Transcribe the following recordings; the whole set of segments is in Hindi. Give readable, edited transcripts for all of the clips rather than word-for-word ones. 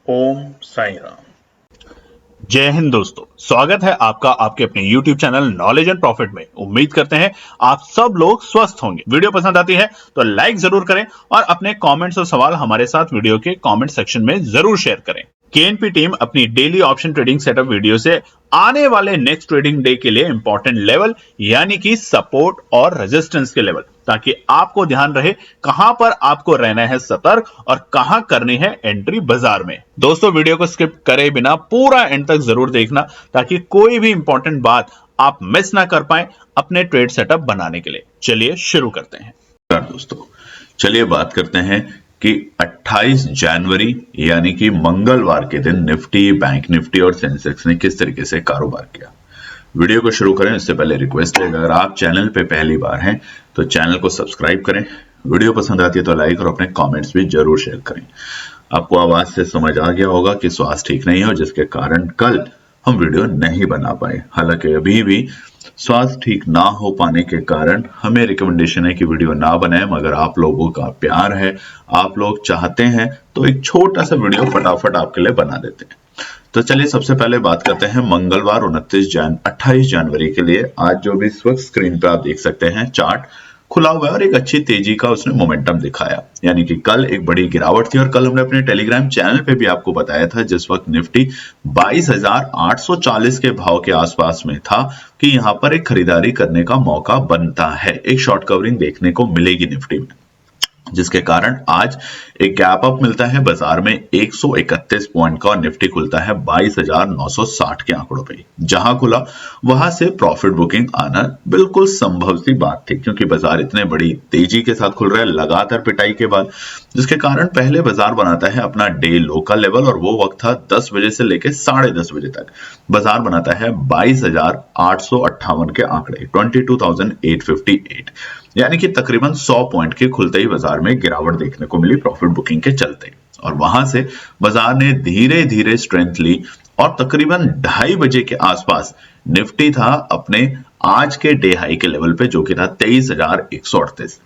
ओम साई राम। जय हिंद दोस्तों, स्वागत है आपका आपके अपने YouTube channel knowledge and profit में। उम्मीद करते हैं आप सब लोग स्वस्थ होंगे। वीडियो पसंद आती है तो लाइक जरूर करें और अपने कमेंट्स और सवाल हमारे साथ वीडियो के कमेंट सेक्शन में जरूर शेयर करें। केएनपी टीम अपनी daily option trading setup video से आने वाले नेक्स्ट ट्रेडिंग डे के लिए इंपॉर्टेंट लेवल यानी कि सपोर्ट और रेजिस्टेंस के लेवल, ताकि आपको ध्यान रहे कहां पर आपको रहना है सतर्क और कहां करनी है एंट्री बाजार में। दोस्तों, वीडियो को स्किप करे बिना पूरा एंड तक जरूर देखना ताकि कोई भी इंपॉर्टेंट बात आप मिस ना कर पाए अपने ट्रेड सेटअप बनाने के लिए। चलिए शुरू करते हैं। दोस्तों, चलिए बात करते हैं कि 28 जनवरी यानी कि मंगलवार के दिन निफ्टी, बैंक निफ्टी और सेंसेक्स ने किस तरीके से कारोबार किया। वीडियो को शुरू करें इससे पहले रिक्वेस्ट है, अगर आप चैनल पे पहली बार हैं तो चैनल को सब्सक्राइब करें, वीडियो पसंद आती है तो लाइक और अपने कमेंट्स भी जरूर शेयर करें। आपको आवाज से समझ आ गया होगा कि स्वास्थ्य ठीक नहीं है और जिसके कारण कल हम वीडियो नहीं बना पाए। हालांकि अभी भी स्वास्थ्य ठीक ना हो पाने के कारण हमें रिकमेंडेशन है कि वीडियो ना बनाए, मगर आप लोगों का प्यार है, आप लोग चाहते हैं तो एक छोटा सा वीडियो फटाफट आपके लिए बना देते हैं। तो चलिए सबसे पहले बात करते हैं मंगलवार 28 जनवरी के लिए। आज जो भी इस वक्त स्क्रीन पे आप देख सकते हैं, चार्ट खुला हुआ है और एक अच्छी तेजी का उसने मोमेंटम दिखाया। यानी कि कल एक बड़ी गिरावट थी और कल हमने अपने टेलीग्राम चैनल पे भी आपको बताया था, जिस वक्त निफ्टी 22,840 के भाव के आसपास में था, कि यहां पर एक खरीदारी करने का मौका बनता है, एक शॉर्ट कवरिंग देखने को मिलेगी निफ्टी में, जिसके कारण आज एक गैप अप मिलता है बाजार में 131 पॉइंट का और निफ्टी खुलता है 22,960 के आंकड़ों पे। जहां खुला वहां से प्रॉफिट बुकिंग आना बिल्कुल संभव सी बात थी, क्योंकि बाजार इतने बड़ी तेजी के साथ खुल रहा है लगातार पिटाई के बाद, जिसके कारण पहले बाजार बनाता है अपना डे लो का लेवल, और वो वक्त था 10 बजे से लेकर 10:30 बजे तक। बाजार बनाता है 22,858 के आंकड़े, 22,858, यानी कि तकरीबन 100 पॉइंट के खुलते ही बाजार में गिरावट देखने को मिली प्रॉफिट बुकिंग के चलते, और वहां से बाजार ने धीरे धीरे स्ट्रेंथ ली और तकरीबन 2:30 बजे के आसपास निफ्टी था अपने आज के डे हाई के लेवल पे, जो कि था 23,138,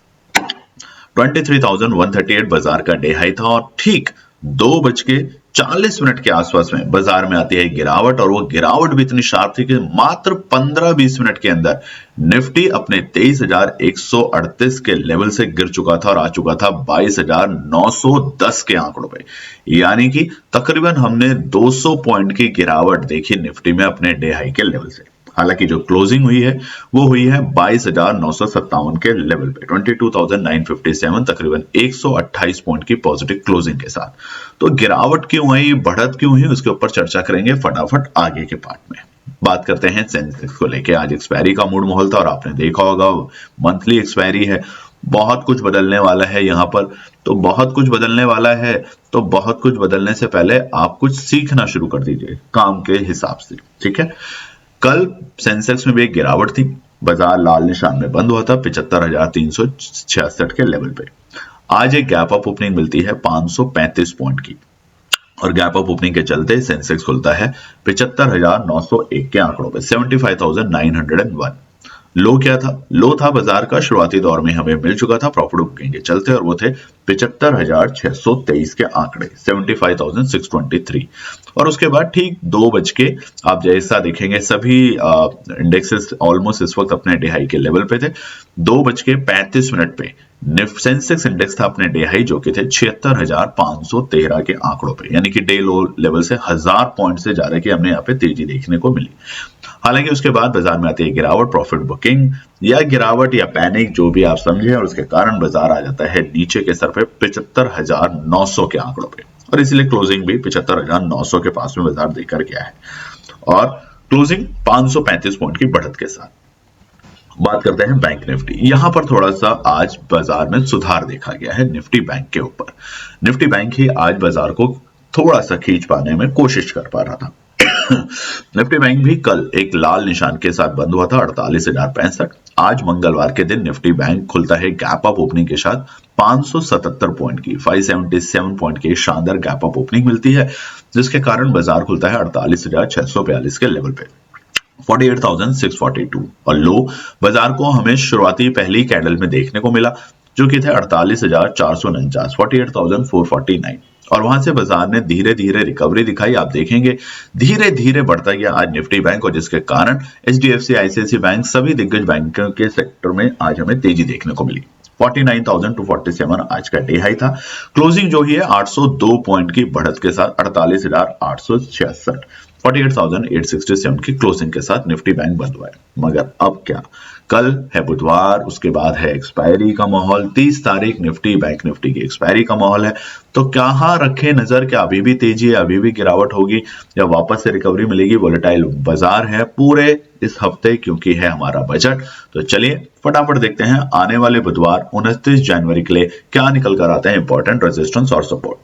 23,138 बाजार का डे हाई था। और ठीक 2:40 के आसपास में बाजार में आती है गिरावट, और वो गिरावट भी इतनी शार्प थी कि मात्र 15-20 मिनट के अंदर निफ्टी अपने 23,138 के लेवल से गिर चुका था और आ चुका था 22,910 के आंकड़ों पे। यानी कि तकरीबन हमने 200 पॉइंट की गिरावट देखी निफ्टी में अपने डे हाई के लेवल से। हालांकि जो क्लोजिंग हुई है वो हुई है 22,957 के लेवल पे, 22,957, तकरीबन 128 पॉइंट की पॉजिटिव क्लोजिंग के साथ। तो गिरावट क्यों आई, बढ़त क्यों हुई, उसके ऊपर चर्चा करेंगे फटाफट आगे के पार्ट में। बात करते हैं सेंसेक्स को लेके। आज एक्सपायरी का मूड माहौल था और आपने देखा होगा मंथली एक्सपायरी है, बहुत कुछ बदलने वाला है यहाँ पर। तो बहुत कुछ बदलने वाला है, तो बहुत कुछ बदलने से पहले आप कुछ सीखना शुरू कर दीजिए काम के हिसाब से, ठीक है। कल सेंसेक्स में भी एक गिरावट थी, बाजार लाल निशान में बंद हुआ था 75,366 के लेवल पे। आज एक गैप अप ओपनिंग मिलती है 535 पॉइंट की, और गैप अप ओपनिंग के चलते सेंसेक्स खुलता है 75,901 के आंकड़ों पे, 75,901। लो क्या था? लो था बाजार का शुरुआती दौर में हमें मिल चुका था प्रॉफिट बुकिंग के चलते, और वो थे 75,623 के आंकड़े, 75,623। और उसके बाद ठीक 2 बज के आप जैसा देखेंगे सभी इंडेक्सेस ऑलमोस्ट इस वक्त अपने डे हाई के लेवल पे थे। 2:35 पे सेंसेक्स इंडेक्स था अपने डे हाई, जो कि थे 76,513 के आंकड़ों पे, यानी कि डे लो लेवल से 1000 पॉइंट से ज्यादा की हमने यहाँ पे तेजी देखने को मिली। हालांकि उसके बाद बाजार में आती है गिरावट, प्रॉफिट बुकिंग या गिरावट या पैनिक, जो भी आप समझे, और उसके कारण बाजार आ जाता है नीचे के सर पे 75,900 के आंकड़ों पे, और इसलिए क्लोजिंग भी 75,900 के पास में बाजार देकर गया है, और क्लोजिंग 535 पॉइंट की बढ़त के साथ। बात करते हैं बैंक निफ्टी। यहां पर थोड़ा सा आज बाजार में सुधार देखा गया है निफ्टी बैंक के ऊपर। निफ्टी बैंक ही आज बाजार को थोड़ा सा खींच पाने में कोशिश कर पा रहा था। निफ्टी बैंक भी कल एक लाल निशान के साथ बंद हुआ था 48,065। आज मंगलवार के दिन निफ्टी बैंक खुलता है गैप अप ओपनिंग के साथ 577 पॉइंट की, 577 पॉइंट की शानदार गैप अप ओपनिंग मिलती है, जिसके कारण बाजार खुलता है 48,642 के लेवल पे, 48,642। और लो बाजार को हमें शुरुआती पहली कैंडल में देखने को मिला, जो कि थे 48,449, 48,449। और वहां से बाजार ने धीरे धीरे रिकवरी दिखाई। आप देखेंगे धीरे धीरे बढ़ता गया आज निफ्टी बैंक, और जिसके कारण एचडीएफसी, आईसीआईसी बैंक, सभी दिग्गज बैंकों के सेक्टर में आज हमें तेजी देखने को मिली। 49,247 आज का डे हाई था। क्लोजिंग जो ही है 802 पॉइंट की बढ़त के साथ 48,866 48,867 की क्लोजिंग के साथ निफ्टी बैंक बंद हुआ है। मगर अब क्या, कल है बुधवार, उसके बाद है एक्सपायरी का माहौल। 30 तारीख निफ्टी बैंक निफ्टी की एक्सपायरी का माहौल है। तो कहां रखे नजर, क्या अभी भी तेजी है, अभी भी गिरावट होगी, या वापस से रिकवरी मिलेगी? वोलेटाइल बाजार है पूरे इस हफ्ते, क्योंकि है हमारा बजट। तो चलिए फटाफट देखते हैं आने वाले बुधवार 29 जनवरी के लिए क्या निकल कर आते हैं इंपॉर्टेंट रेजिस्टेंस और सपोर्ट।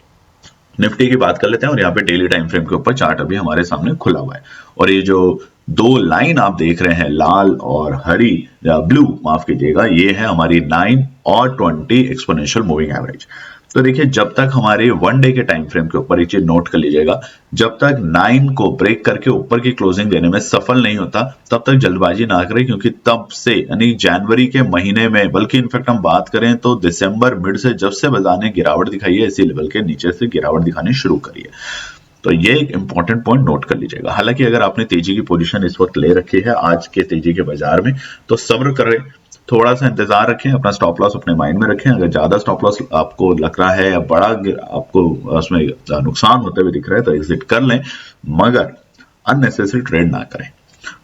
निफ्टी की बात कर लेते हैं, और यहाँ पे डेली टाइम फ्रेम के ऊपर चार्ट अभी हमारे सामने खुला हुआ है। और ये जो दो लाइन आप देख रहे हैं, लाल और हरी, या ब्लू माफ कीजिएगा, ये है हमारी 9 और 20 एक्सपोनेंशियल मूविंग एवरेज। तो देखिए जब तक हमारे 1 डे के टाइम फ्रेम के ऊपर एक चीज नोट कर लीजिएगा, जब तक 9 को ब्रेक करके ऊपर की क्लोजिंग देने में सफल नहीं होता तब तक जल्दबाजी ना करें, क्योंकि तब से यानी जनवरी के महीने में, बल्कि इनफैक्ट हम बात करें तो दिसंबर मिड से, जब से बाजार ने गिरावट दिखाई है, इसी लेवल के नीचे से गिरावट दिखानी शुरू करी है। तो ये एक इंपॉर्टेंट पॉइंट नोट कर लीजिएगा। हालांकि अगर आपने तेजी की पोजीशन इस वक्त ले रखी है आज के तेजी के बाजार में, तो सब्र करें, थोड़ा सा इंतजार रखें, अपना स्टॉप लॉस अपने माइंड में रखें। अगर ज्यादा स्टॉप लॉस आपको लग रहा है या बड़ा आपको उसमें नुकसान होते हुए दिख रहा है तो एग्जिट कर लें, मगर अननेसेसरी ट्रेड ना करें।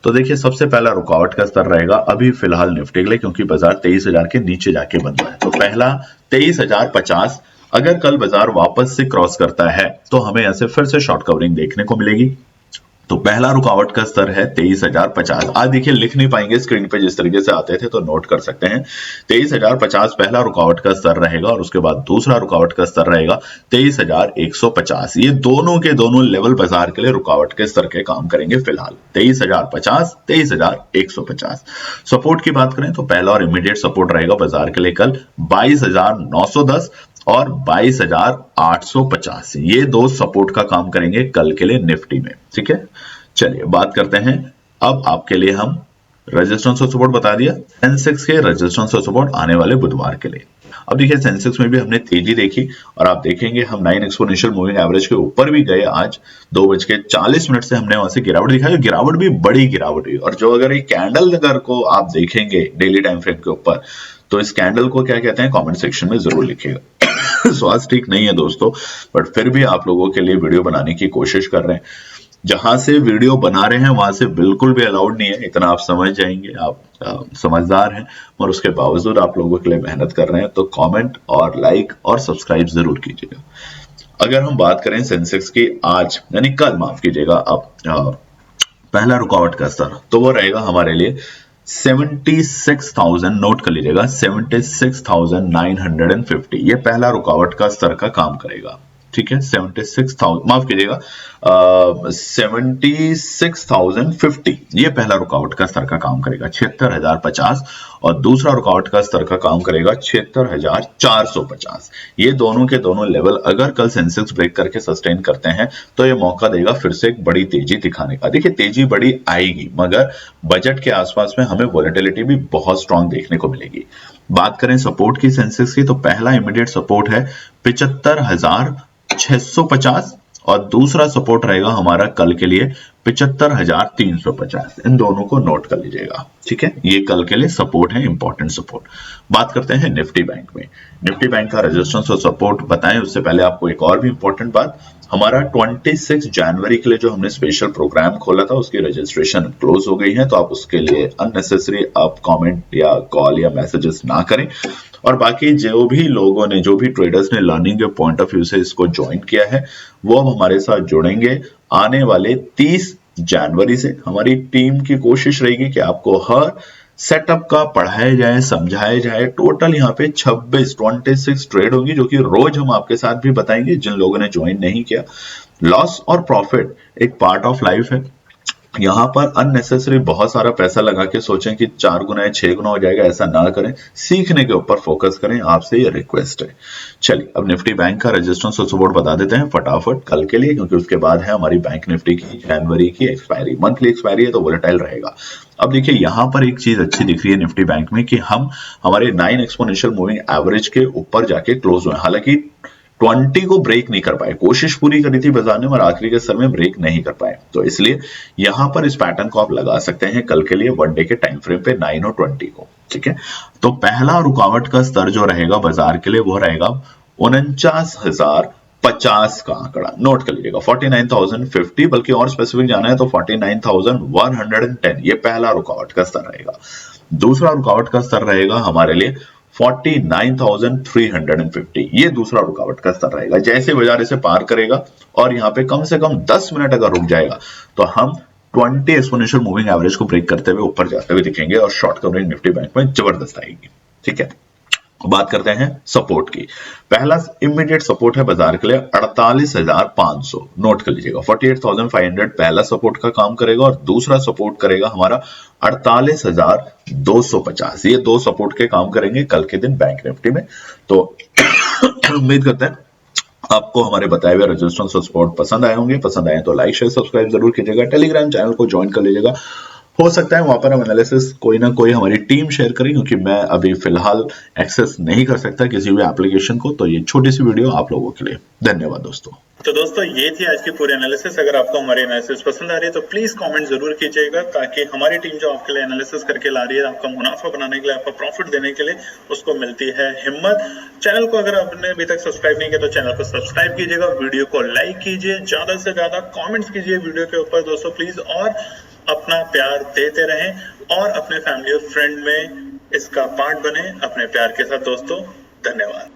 तो देखिए सबसे पहला रुकावट का स्तर रहेगा अभी फिलहाल निफ्टी के लिए, क्योंकि बाजार 23,000 के नीचे जाके बंद हुआ है। तो पहला 23,050, अगर कल बाजार वापस से क्रॉस करता है तो हमें ऐसे फिर से शॉर्ट कवरिंग देखने को मिलेगी। तो पहला रुकावट का स्तर है 23,050। आज देखिए लिख नहीं पाएंगे स्क्रीन पे, जिस तरीके से आते थे, तो नोट कर सकते हैं 23,050 पहला रुकावट का स्तर रहेगा, और उसके बाद दूसरा रुकावट का स्तर रहेगा 23,150। ये दोनों के दोनों लेवल बाजार के लिए रुकावट के स्तर के काम करेंगे फिलहाल, 23,050, 23,150। सपोर्ट की बात करें तो पहला और इमीडिएट सपोर्ट रहेगा बाजार के लिए कल 22,910 और 22,850। ये दो सपोर्ट का काम करेंगे कल के लिए निफ्टी में। ठीक है, चलिए बात करते हैं अब आपके लिए, हम रेजिस्टेंस और सपोर्ट बता दिया, सेंसेक्स के रेजिस्टेंस और सपोर्ट आने वाले बुधवार के लिए। अब देखिए सेंसेक्स में भी हमने तेजी देखी, और आप देखेंगे हम 9 एक्सपोनेंशियल मूविंग एवरेज के ऊपर भी गए। आज 2:40 से हमने वहां से गिरावट दिखाई, गिरावट भी बड़ी गिरावट हुई। और जो अगर ये कैंडल अगर को आप देखेंगे डेली टाइम फ्रेम के ऊपर, तो इस कैंडल को क्या कहते हैं कमेंट सेक्शन में जरूर लिखिएगा। स्वास्थ्य ठीक नहीं है दोस्तों, बट फिर भी आप लोगों के लिए वीडियो बनाने की कोशिश कर रहे हैं। जहां से वीडियो बना रहे हैं वहां से बिल्कुल भी अलाउड नहीं है, इतना आप समझ जाएंगे, आप समझदार हैं, और उसके बावजूद आप लोगों के लिए मेहनत कर रहे हैं। तो कमेंट और लाइक और सब्सक्राइब जरूर कीजिएगा। अगर हम बात करें सेंसेक्स की आज यानी कल, माफ कीजिएगा, अब पहला रुकावट का स्तर तो वो रहेगा हमारे लिए 76,000, नोट कर लीजिएगा 76,950। ये पहला रुकावट का स्तर का काम करेगा। ठीक है, 76,000 माफ कीजिएगा 76,050 ये पहला रुकावट का स्तर का काम करेगा 76,050, और दूसरा रुकावट का स्तर का काम करेगा 76,450। ये दोनों के दोनों लेवल अगर कल सेंसेक्स ब्रेक करके सस्टेन करते हैं तो ये मौका देगा फिर से एक बड़ी तेजी दिखाने का। देखिए तेजी बड़ी आएगी, मगर बजट के आसपास में हमें वोलेटिलिटी भी बहुत स्ट्रांग देखने को मिलेगी। बात करें सपोर्ट की सेंसेक्स की, तो पहला इमीडिएट सपोर्ट है 75,650, और दूसरा सपोर्ट रहेगा हमारा कल के लिए 75,350। इन दोनों को नोट कर लीजिएगा। ठीक है, ये कल के लिए सपोर्ट है, इंपॉर्टेंट सपोर्ट। बात करते हैं निफ्टी बैंक में। निफ्टी बैंक का रेजिस्टेंस और सपोर्ट बताएं उससे पहले आपको एक और भी इंपॉर्टेंट बात, हमारा 26 जनवरी के लिए जो हमने स्पेशल प्रोग्राम खोला था उसकी रजिस्ट्रेशन क्लोज हो गई है। तो आप उसके लिए अननेसेसरी आप कमेंट या कॉल या मैसेजेस ना करें। और बाकी जो भी लोगों ने, जो भी ट्रेडर्स ने लर्निंग के पॉइंट ऑफ व्यू से इसको ज्वाइन किया है, वो अब हमारे साथ जुड़ेंगे आने वाले 30 जनवरी से। हमारी टीम की कोशिश रहेगी कि आपको हर सेटअप का पढ़ाया जाए, समझाया जाए। टोटल यहाँ पे 26 ट्रेड होंगी, जो कि रोज हम आपके साथ भी बताएंगे जिन लोगों ने ज्वाइन नहीं किया। लॉस और प्रॉफिट एक पार्ट ऑफ लाइफ है। यहाँ पर अननेसेसरी बहुत सारा पैसा लगा के सोचें कि 4 गुना या 6 गुना हो जाएगा, ऐसा ना करें। सीखने के ऊपर फोकस करें, आपसे ये रिक्वेस्ट है। चलिए अब निफ्टी बैंक का रेजिस्टेंस और सपोर्ट बता देते हैं फटाफट कल के लिए, क्योंकि उसके बाद है हमारी बैंक निफ्टी की जनवरी की एक्सपायरी। मंथली एक्सपायरी है तो वोलेटाइल रहेगा। अब देखिए यहाँ पर एक चीज अच्छी दिख रही है निफ्टी बैंक में कि हम हमारे 9 एक्सपोनेंशियल मूविंग एवरेज के ऊपर जाके क्लोज हुए। हालांकि 20 को ब्रेक नहीं कर पाए, कोशिश पूरी करी थी बाजार ने और आखिरी के स्तर में ब्रेक नहीं कर पाए। तो इसलिए यहां पर इस पैटर्न को आप लगा सकते हैं कल के लिए वन डे के टाइम फ्रेम पे 9 और 20 को। ठीक है, तो पहला रुकावट का स्तर जो रहेगा बाजार के लिए वो रहेगा 49,050 का आंकड़ा, नोट कर लीजिएगा 49,050, बल्कि और स्पेसिफिक जाना है तो 49,110, ये पहला रुकावट का स्तर रहेगा। दूसरा रुकावट का स्तर रहेगा हमारे लिए 49,350, ये दूसरा रुकावट का स्तर रहेगा। जैसे बाजार इसे पार करेगा और यहाँ पे कम से कम 10 मिनट अगर रुक जाएगा तो हम 20 एक्सपोनेंशियल मूविंग एवरेज को ब्रेक करते हुए ऊपर जाते हुए दिखेंगे और शॉर्ट कवरिंग निफ्टी बैंक में जबरदस्त आएगी। ठीक है, बात करते हैं सपोर्ट की। पहला इमीडिएट सपोर्ट है बाजार के लिए 48,500, नोट कर लीजिएगा 48,500 पहला सपोर्ट का काम करेगा और दूसरा सपोर्ट करेगा हमारा 48,250, ये दो सपोर्ट के काम करेंगे कल के दिन बैंक निफ्टी में। तो उम्मीद करते हैं आपको हमारे बताए हुए रेजिस्टेंस और सपोर्ट पसंद आए होंगे। पसंद आए तो लाइक शेयर सब्सक्राइब जरूर कीजिएगा, टेलीग्राम चैनल को ज्वाइन कर लीजिएगा। हो सकता है वहां पर हम एनालिसिस कोई ना कोई हमारी टीम शेयर करें, क्योंकि मैं अभी फिलहाल एक्सेस नहीं कर सकता किसी भी एप्लीकेशन को। तो ये छोटी सी वीडियो आप लोगों के लिए। धन्यवाद दोस्तों। तो दोस्तों ये थी आज की पूरी एनालिसिस। अगर आपको हमारी एनालिसिस पसंद आ रही है तो प्लीज कमेंट जरूर कीजिएगा, ताकि हमारी टीम जो आपके लिए एनालिसिस करके ला रही है, आपका मुनाफा बनाने के लिए, आपका प्रॉफिट देने के लिए, उसको मिलती है हिम्मत। चैनल को अगर आपने अभी तक सब्सक्राइब नहीं किया तो चैनल को सब्सक्राइब कीजिएगा, वीडियो को लाइक कीजिए, ज्यादा से ज्यादा कॉमेंट्स कीजिए वीडियो के ऊपर दोस्तों प्लीज, और अपना प्यार देते रहें और अपने फैमिली और फ्रेंड में इसका पार्ट बने अपने प्यार के साथ दोस्तों। धन्यवाद।